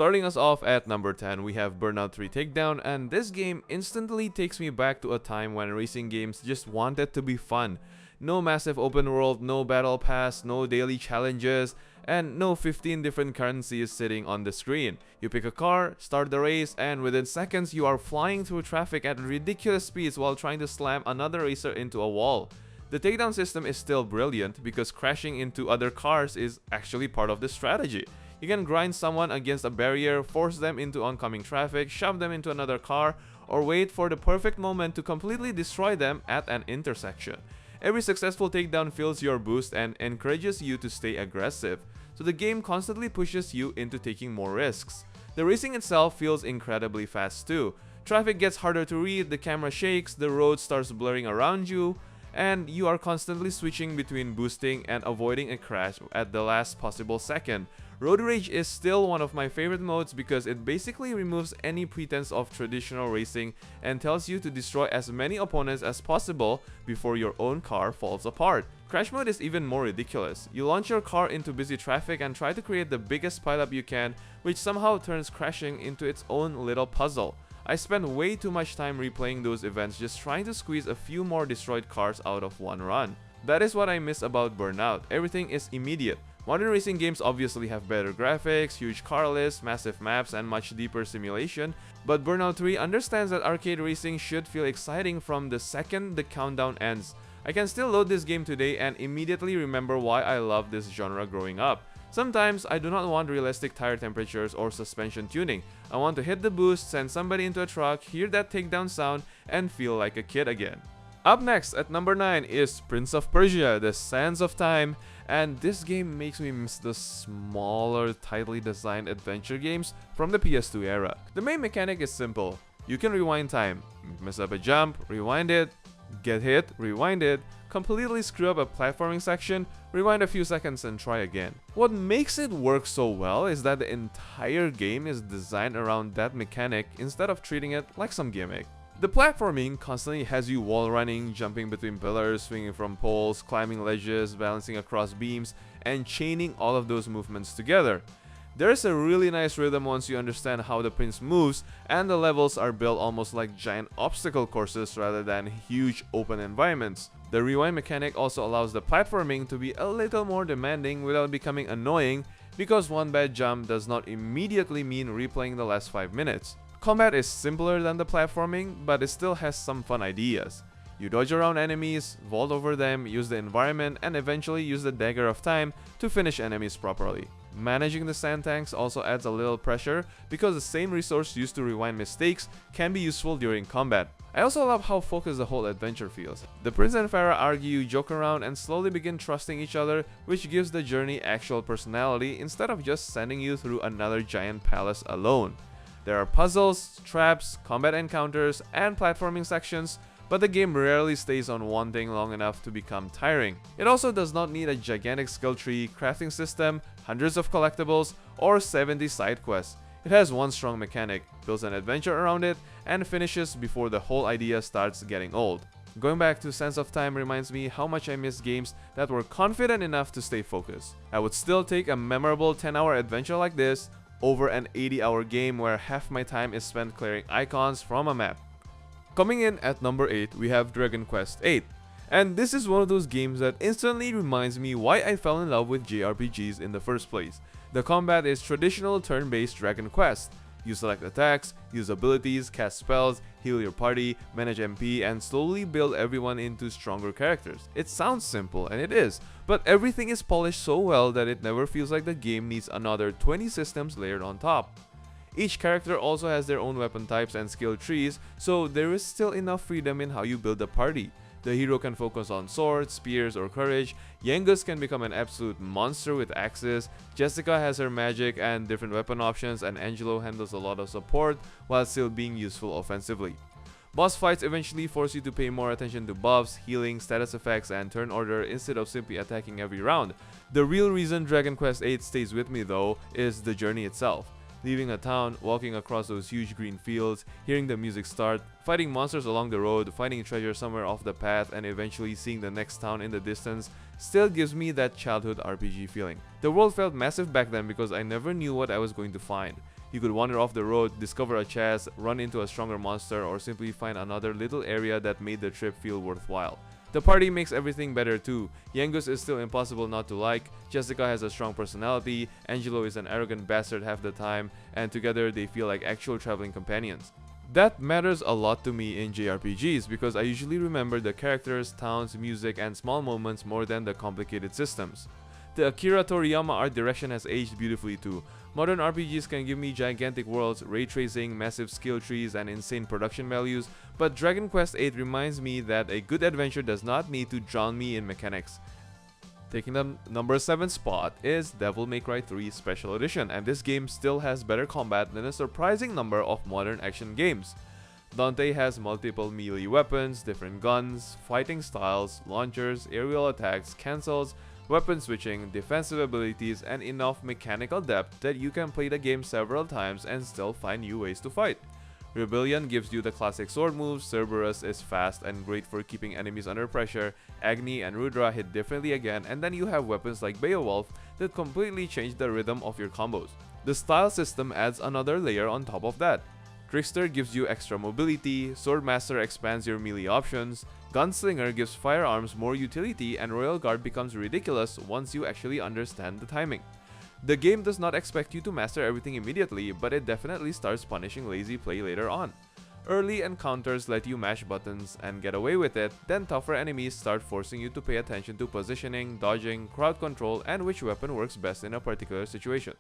Starting us off at number 10, we have Burnout 3 Takedown, and this game instantly takes me back to a time when racing games just wanted to be fun. No massive open world, no battle pass, no daily challenges, and no 15 different currencies sitting on the screen. You pick a car, start the race, and within seconds you are flying through traffic at ridiculous speeds while trying to slam another racer into a wall. The takedown system is still brilliant because crashing into other cars is actually part of the strategy. You can grind someone against a barrier, force them into oncoming traffic, shove them into another car, or wait for the perfect moment to completely destroy them at an intersection. Every successful takedown fills your boost and encourages you to stay aggressive, so the game constantly pushes you into taking more risks. The racing itself feels incredibly fast too. Traffic gets harder to read, the camera shakes, the road starts blurring around you, and you are constantly switching between boosting and avoiding a crash at the last possible second. Road Rage is still one of my favorite modes because it basically removes any pretense of traditional racing and tells you to destroy as many opponents as possible before your own car falls apart. Crash mode is even more ridiculous. You launch your car into busy traffic and try to create the biggest pileup you can, which somehow turns crashing into its own little puzzle. I spent way too much time replaying those events just trying to squeeze a few more destroyed cars out of one run. That is what I miss about Burnout. Everything is immediate. Modern racing games obviously have better graphics, huge car lists, massive maps, and much deeper simulation, but Burnout 3 understands that arcade racing should feel exciting from the second the countdown ends. I can still load this game today and immediately remember why I loved this genre growing up. Sometimes I do not want realistic tire temperatures or suspension tuning. I want to hit the boost, send somebody into a truck, hear that takedown sound, and feel like a kid again. Up next at number 9 is Prince of Persia: The Sands of Time, and this game makes me miss the smaller, tightly designed adventure games from the PS2 era. The main mechanic is simple. You can rewind time, mess up a jump, rewind it, get hit, rewind it, completely screw up a platforming section, rewind a few seconds and try again. What makes it work so well is that the entire game is designed around that mechanic instead of treating it like some gimmick. The platforming constantly has you wall running, jumping between pillars, swinging from poles, climbing ledges, balancing across beams, and chaining all of those movements together. There's a really nice rhythm once you understand how the prince moves, and the levels are built almost like giant obstacle courses rather than huge open environments. The rewind mechanic also allows the platforming to be a little more demanding without becoming annoying, because one bad jump does not immediately mean replaying the last 5 minutes. Combat is simpler than the platforming, but it still has some fun ideas. You dodge around enemies, vault over them, use the environment, and eventually use the Dagger of Time to finish enemies properly. Managing the sand tanks also adds a little pressure because the same resource used to rewind mistakes can be useful during combat. I also love how focused the whole adventure feels. The prince and Farah argue, joke around, and slowly begin trusting each other, which gives the journey actual personality instead of just sending you through another giant palace alone. There are puzzles, traps, combat encounters, and platforming sections, but the game rarely stays on one thing long enough to become tiring. It also does not need a gigantic skill tree, crafting system, hundreds of collectibles, or 70 side quests. It has one strong mechanic, builds an adventure around it, and finishes before the whole idea starts getting old. Going back to Sands of Time reminds me how much I miss games that were confident enough to stay focused. I would still take a memorable 10-hour adventure like this over an 80-hour game where half my time is spent clearing icons from a map. Coming in at number 8, we have Dragon Quest VIII. And this is one of those games that instantly reminds me why I fell in love with JRPGs in the first place. The combat is traditional turn-based Dragon Quest. You select attacks, use abilities, cast spells, heal your party, manage MP, and slowly build everyone into stronger characters. It sounds simple, and it is, but everything is polished so well that it never feels like the game needs another 20 systems layered on top. Each character also has their own weapon types and skill trees, so there is still enough freedom in how you build a party. The hero can focus on swords, spears, or courage, Yengus can become an absolute monster with axes, Jessica has her magic and different weapon options, and Angelo handles a lot of support while still being useful offensively. Boss fights eventually force you to pay more attention to buffs, healing, status effects, and turn order instead of simply attacking every round. The real reason Dragon Quest VIII stays with me though is the journey itself. Leaving a town, walking across those huge green fields, hearing the music start, fighting monsters along the road, finding treasure somewhere off the path, and eventually seeing the next town in the distance still gives me that childhood RPG feeling. The world felt massive back then because I never knew what I was going to find. You could wander off the road, discover a chest, run into a stronger monster, or simply find another little area that made the trip feel worthwhile. The party makes everything better too. Yangus is still impossible not to like, Jessica has a strong personality, Angelo is an arrogant bastard half the time, and together they feel like actual traveling companions. That matters a lot to me in JRPGs because I usually remember the characters, towns, music, and small moments more than the complicated systems. The Akira Toriyama art direction has aged beautifully too. Modern RPGs can give me gigantic worlds, ray tracing, massive skill trees, and insane production values, but Dragon Quest VIII reminds me that a good adventure does not need to drown me in mechanics. Taking the number 7 spot is Devil May Cry 3 Special Edition, and this game still has better combat than a surprising number of modern action games. Dante has multiple melee weapons, different guns, fighting styles, launchers, aerial attacks, cancels, weapon switching, defensive abilities, and enough mechanical depth that you can play the game several times and still find new ways to fight. Rebellion gives you the classic sword moves, Cerberus is fast and great for keeping enemies under pressure, Agni and Rudra hit differently again, and then you have weapons like Beowulf that completely change the rhythm of your combos. The style system adds another layer on top of that. Trickster gives you extra mobility, Swordmaster expands your melee options, Gunslinger gives firearms more utility, and Royal Guard becomes ridiculous once you actually understand the timing. The game does not expect you to master everything immediately, but it definitely starts punishing lazy play later on. Early encounters let you mash buttons and get away with it, then tougher enemies start forcing you to pay attention to positioning, dodging, crowd control, and which weapon works best in a particular situation.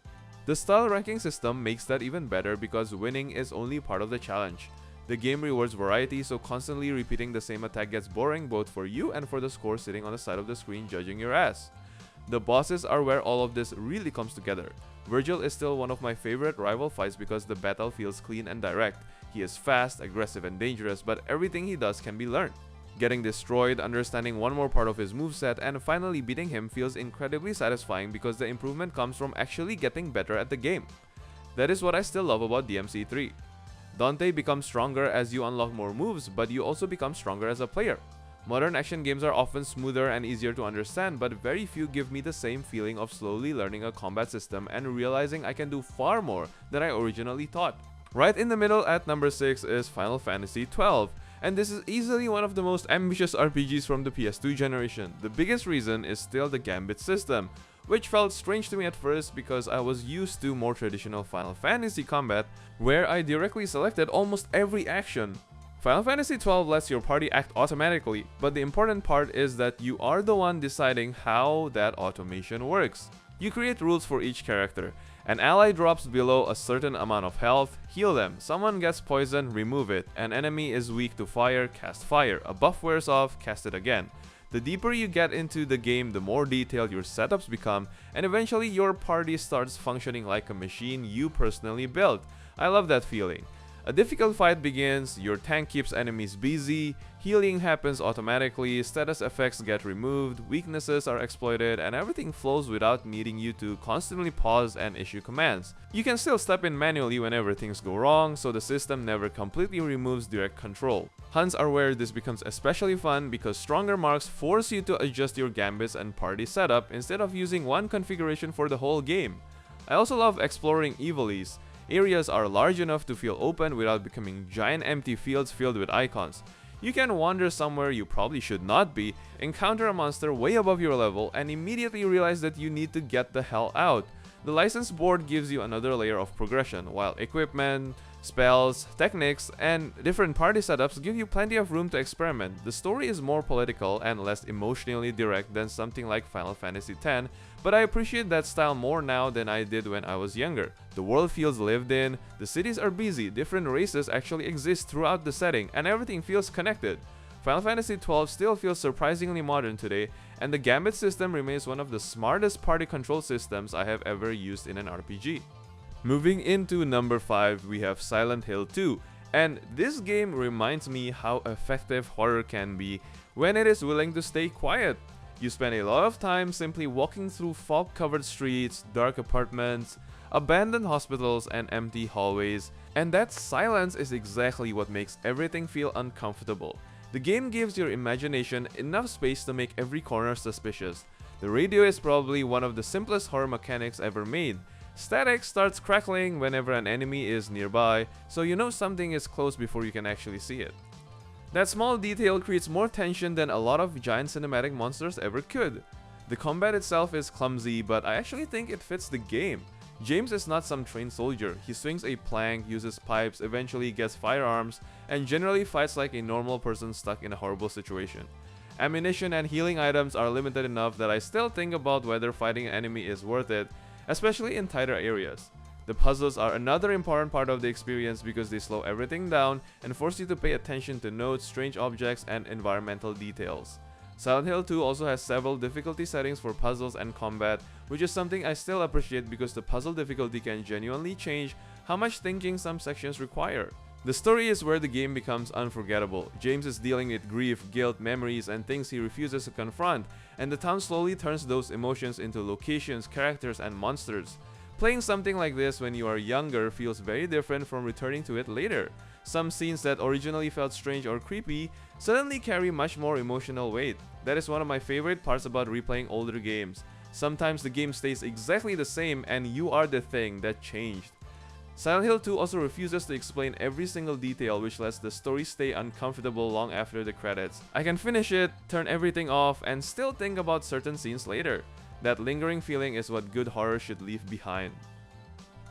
The style ranking system makes that even better because winning is only part of the challenge. The game rewards variety, so constantly repeating the same attack gets boring both for you and for the score sitting on the side of the screen judging your ass. The bosses are where all of this really comes together. Virgil is still one of my favorite rival fights because the battle feels clean and direct. He is fast, aggressive, and dangerous, but everything he does can be learned. Getting destroyed, understanding one more part of his moveset, and finally beating him feels incredibly satisfying because the improvement comes from actually getting better at the game. That is what I still love about DMC3. Dante becomes stronger as you unlock more moves, but you also become stronger as a player. Modern action games are often smoother and easier to understand, but very few give me the same feeling of slowly learning a combat system and realizing I can do far more than I originally thought. Right in the middle at number 6 is Final Fantasy XII, and this is easily one of the most ambitious RPGs from the PS2 generation. The biggest reason is still the Gambit system, which felt strange to me at first because I was used to more traditional Final Fantasy combat, where I directly selected almost every action. Final Fantasy XII lets your party act automatically, but the important part is that you are the one deciding how that automation works. You create rules for each character. An ally drops below a certain amount of health, heal them. Someone gets poisoned, remove it. An enemy is weak to fire, cast fire. A buff wears off, cast it again. The deeper you get into the game, the more detailed your setups become, and eventually your party starts functioning like a machine you personally built. I love that feeling. A difficult fight begins, your tank keeps enemies busy, healing happens automatically, status effects get removed, weaknesses are exploited, and everything flows without needing you to constantly pause and issue commands. You can still step in manually whenever things go wrong, so the system never completely removes direct control. Hunts are where this becomes especially fun because stronger marks force you to adjust your gambits and party setup instead of using one configuration for the whole game. I also love exploring Evilise. Areas are large enough to feel open without becoming giant empty fields filled with icons. You can wander somewhere you probably should not be, encounter a monster way above your level, and immediately realize that you need to get the hell out. The license board gives you another layer of progression, while equipment, spells, techniques, and different party setups give you plenty of room to experiment. The story is more political and less emotionally direct than something like Final Fantasy X, but I appreciate that style more now than I did when I was younger. The world feels lived in, the cities are busy, different races actually exist throughout the setting, and everything feels connected. Final Fantasy XII still feels surprisingly modern today, and the Gambit system remains one of the smartest party control systems I have ever used in an RPG. Moving into number 5, we have Silent Hill 2, and this game reminds me how effective horror can be when it is willing to stay quiet. You spend a lot of time simply walking through fog-covered streets, dark apartments, abandoned hospitals, and empty hallways, and that silence is exactly what makes everything feel uncomfortable. The game gives your imagination enough space to make every corner suspicious. The radio is probably one of the simplest horror mechanics ever made. Static starts crackling whenever an enemy is nearby, so you know something is close before you can actually see it. That small detail creates more tension than a lot of giant cinematic monsters ever could. The combat itself is clumsy, but I actually think it fits the game. James is not some trained soldier. He swings a plank, uses pipes, eventually gets firearms, and generally fights like a normal person stuck in a horrible situation. Ammunition and healing items are limited enough that I still think about whether fighting an enemy is worth it, especially in tighter areas. The puzzles are another important part of the experience because they slow everything down and force you to pay attention to notes, strange objects, and environmental details. Silent Hill 2 also has several difficulty settings for puzzles and combat, which is something I still appreciate because the puzzle difficulty can genuinely change how much thinking some sections require. The story is where the game becomes unforgettable. James is dealing with grief, guilt, memories, and things he refuses to confront, and the town slowly turns those emotions into locations, characters, and monsters. Playing something like this when you are younger feels very different from returning to it later. Some scenes that originally felt strange or creepy suddenly carry much more emotional weight. That is one of my favorite parts about replaying older games. Sometimes the game stays exactly the same and you are the thing that changed. Silent Hill 2 also refuses to explain every single detail, which lets the story stay uncomfortable long after the credits. I can finish it, turn everything off, and still think about certain scenes later. That lingering feeling is what good horror should leave behind.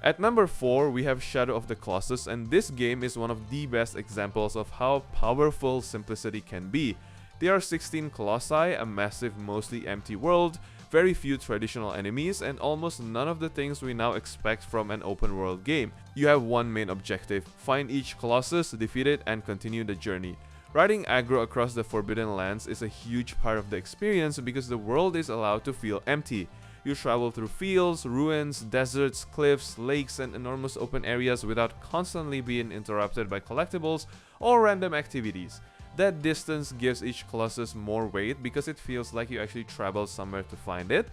At number 4, we have Shadow of the Colossus, and this game is one of the best examples of how powerful simplicity can be. There are 16 colossi, a massive, mostly empty world, very few traditional enemies, and almost none of the things we now expect from an open world game. You have one main objective: find each colossus, defeat it, and continue the journey. Riding aggro across the Forbidden Lands is a huge part of the experience because the world is allowed to feel empty. You travel through fields, ruins, deserts, cliffs, lakes, and enormous open areas without constantly being interrupted by collectibles or random activities. That distance gives each colossus more weight because it feels like you actually traveled somewhere to find it.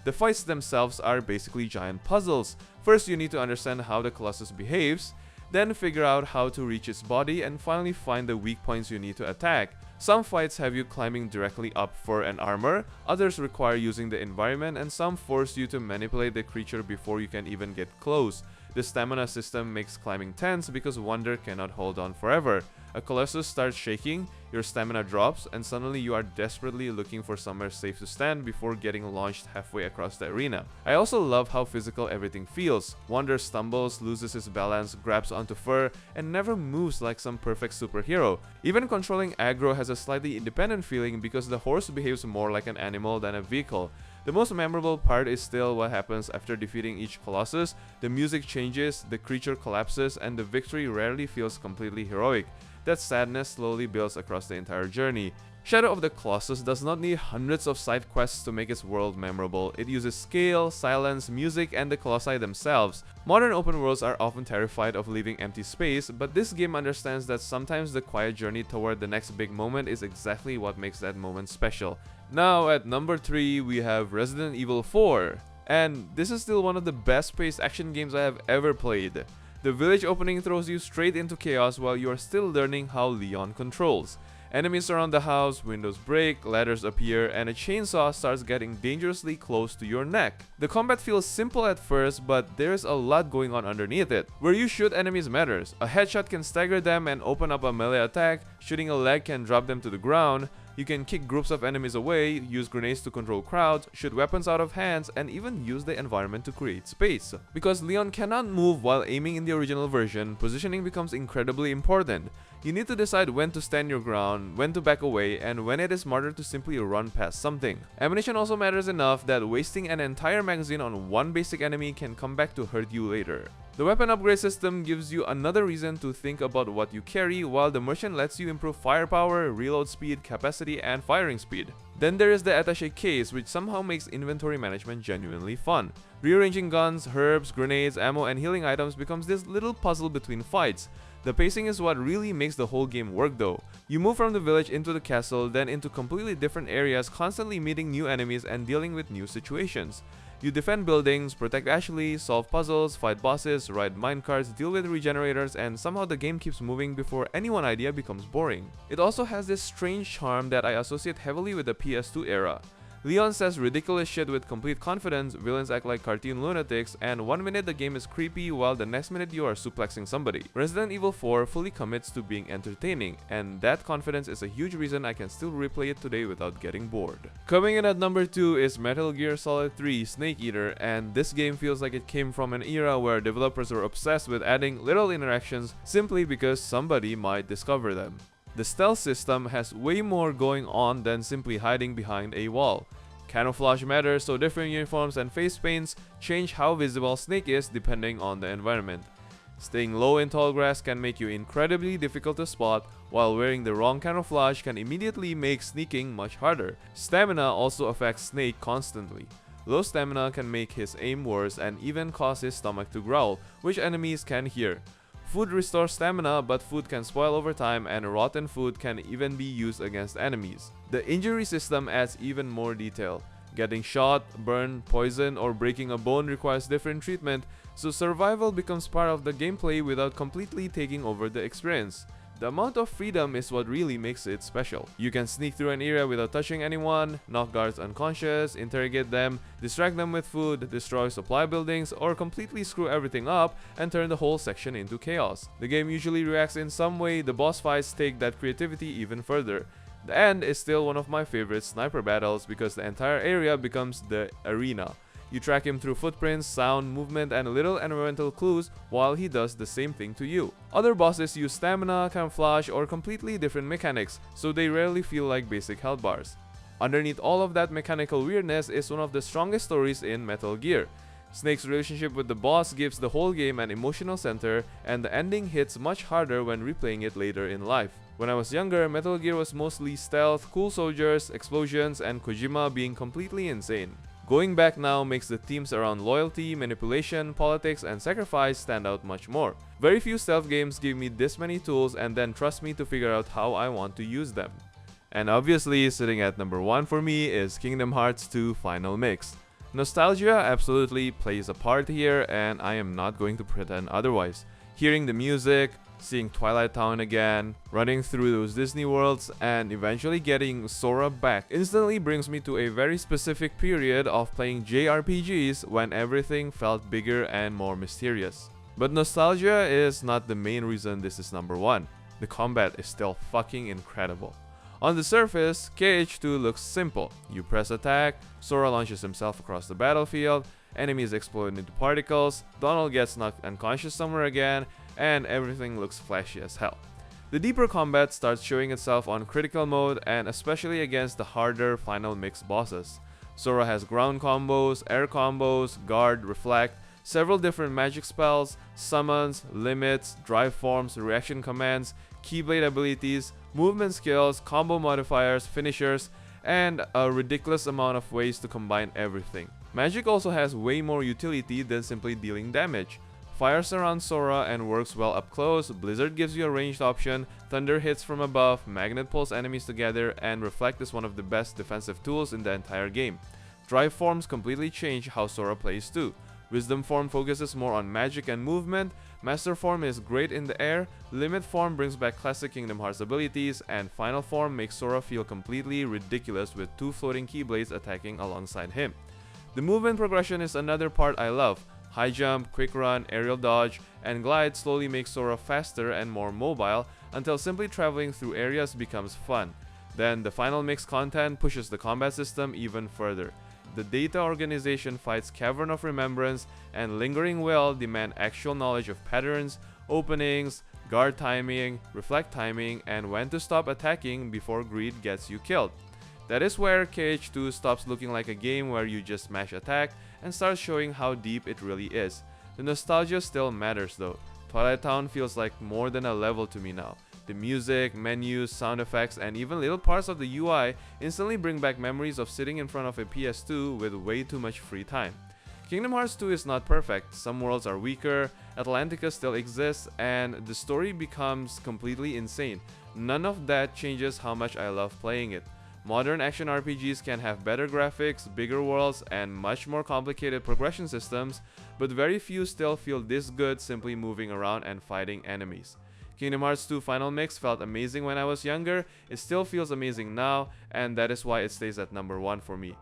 The fights themselves are basically giant puzzles. First, you need to understand how the colossus behaves, then figure out how to reach its body, and finally find the weak points you need to attack. Some fights have you climbing directly up for an armor, others require using the environment, and some force you to manipulate the creature before you can even get close. The stamina system makes climbing tense because Wonder cannot hold on forever. A colossus starts shaking, your stamina drops, and suddenly you are desperately looking for somewhere safe to stand before getting launched halfway across the arena. I also love how physical everything feels. Wonder stumbles, loses his balance, grabs onto fur, and never moves like some perfect superhero. Even controlling aggro has a slightly independent feeling because the horse behaves more like an animal than a vehicle. The most memorable part is still what happens after defeating each colossus. The music changes, the creature collapses, and the victory rarely feels completely heroic. That sadness slowly builds across the entire journey. Shadow of the Colossus does not need hundreds of side quests to make its world memorable. It uses scale, silence, music, and the colossi themselves. Modern open worlds are often terrified of leaving empty space, but this game understands that sometimes the quiet journey toward the next big moment is exactly what makes that moment special. Now at number 3, we have Resident Evil 4. And this is still one of the best paced action games I have ever played. The village opening throws you straight into chaos while you are still learning how Leon controls. Enemies surround the house, windows break, ladders appear, and a chainsaw starts getting dangerously close to your neck. The combat feels simple at first, but there's a lot going on underneath it. Where you shoot enemies matters. A headshot can stagger them and open up a melee attack, shooting a leg can drop them to the ground. You can kick groups of enemies away, use grenades to control crowds, shoot weapons out of hands, and even use the environment to create space. Because Leon cannot move while aiming in the original version, positioning becomes incredibly important. You need to decide when to stand your ground, when to back away, and when it is smarter to simply run past something. Ammunition also matters enough that wasting an entire magazine on one basic enemy can come back to hurt you later. The weapon upgrade system gives you another reason to think about what you carry, while the merchant lets you improve firepower, reload speed, capacity, and firing speed. Then there is the attaché case, which somehow makes inventory management genuinely fun. Rearranging guns, herbs, grenades, ammo, and healing items becomes this little puzzle between fights. The pacing is what really makes the whole game work though. You move from the village into the castle, then into completely different areas, constantly meeting new enemies and dealing with new situations. You defend buildings, protect Ashley, solve puzzles, fight bosses, ride minecarts, deal with regenerators, and somehow the game keeps moving before any one idea becomes boring. It also has this strange charm that I associate heavily with the PS2 era. Leon says ridiculous shit with complete confidence, villains act like cartoon lunatics, and one minute the game is creepy while the next minute you are suplexing somebody. Resident Evil 4 fully commits to being entertaining, and that confidence is a huge reason I can still replay it today without getting bored. Coming in at number 2 is Metal Gear Solid 3 Snake Eater, and this game feels like it came from an era where developers were obsessed with adding little interactions simply because somebody might discover them. The stealth system has way more going on than simply hiding behind a wall. Camouflage matters, so different uniforms and face paints change how visible Snake is depending on the environment. Staying low in tall grass can make you incredibly difficult to spot, while wearing the wrong camouflage can immediately make sneaking much harder. Stamina also affects Snake constantly. Low stamina can make his aim worse and even cause his stomach to growl, which enemies can hear. Food restores stamina, but food can spoil over time, and rotten food can even be used against enemies. The injury system adds even more detail. Getting shot, burned, poisoned, or breaking a bone requires different treatment, so survival becomes part of the gameplay without completely taking over the experience. The amount of freedom is what really makes it special. You can sneak through an area without touching anyone, knock guards unconscious, interrogate them, distract them with food, destroy supply buildings, or completely screw everything up and turn the whole section into chaos. The game usually reacts in some way. The boss fights take that creativity even further. The end is still one of my favorite sniper battles because the entire area becomes the arena. You track him through footprints, sound, movement, and little environmental clues while he does the same thing to you. Other bosses use stamina, camouflage, or completely different mechanics, so they rarely feel like basic health bars. Underneath all of that mechanical weirdness is one of the strongest stories in Metal Gear. Snake's relationship with the boss gives the whole game an emotional center, and the ending hits much harder when replaying it later in life. When I was younger, Metal Gear was mostly stealth, cool soldiers, explosions, and Kojima being completely insane. Going back now makes the themes around loyalty, manipulation, politics, and sacrifice stand out much more. Very few stealth games give me this many tools and then trust me to figure out how I want to use them. And obviously, sitting at number 1 for me is Kingdom Hearts 2 Final Mix. Nostalgia absolutely plays a part here, and I am not going to pretend otherwise. Hearing the music, seeing Twilight Town again, running through those Disney worlds, and eventually getting Sora back instantly brings me to a very specific period of playing JRPGs when everything felt bigger and more mysterious. But nostalgia is not the main reason this is number 1. The combat is still fucking incredible. On the surface, KH2 looks simple. You press attack, Sora launches himself across the battlefield, enemies explode into particles, Donald gets knocked unconscious somewhere again, and everything looks flashy as hell. The deeper combat starts showing itself on critical mode, and especially against the harder Final Mix bosses. Sora has ground combos, air combos, guard, reflect, several different magic spells, summons, limits, drive forms, reaction commands, keyblade abilities, movement skills, combo modifiers, finishers, and a ridiculous amount of ways to combine everything. Magic also has way more utility than simply dealing damage. Fire surrounds Sora and works well up close, Blizzard gives you a ranged option, Thunder hits from above, Magnet pulls enemies together, and Reflect is one of the best defensive tools in the entire game. Drive forms completely change how Sora plays too. Wisdom form focuses more on magic and movement, Master form is great in the air, Limit form brings back classic Kingdom Hearts abilities, and Final form makes Sora feel completely ridiculous with 2 floating keyblades attacking alongside him. The movement progression is another part I love. High jump, quick run, aerial dodge, and glide slowly make Sora faster and more mobile until simply traveling through areas becomes fun. Then the Final Mix content pushes the combat system even further. The Data Organization fights Cavern of Remembrance and Lingering Will demand actual knowledge of patterns, openings, guard timing, reflect timing, and when to stop attacking before greed gets you killed. That is where KH2 stops looking like a game where you just mash attack and starts showing how deep it really is. The nostalgia still matters though. Twilight Town feels like more than a level to me now. The music, menus, sound effects, and even little parts of the UI instantly bring back memories of sitting in front of a PS2 with way too much free time. Kingdom Hearts 2 is not perfect, some worlds are weaker, Atlantica still exists, and the story becomes completely insane. None of that changes how much I love playing it. Modern action RPGs can have better graphics, bigger worlds, and much more complicated progression systems, but very few still feel this good simply moving around and fighting enemies. Kingdom Hearts 2 Final Mix felt amazing when I was younger, it still feels amazing now, and that is why it stays at number 1 for me.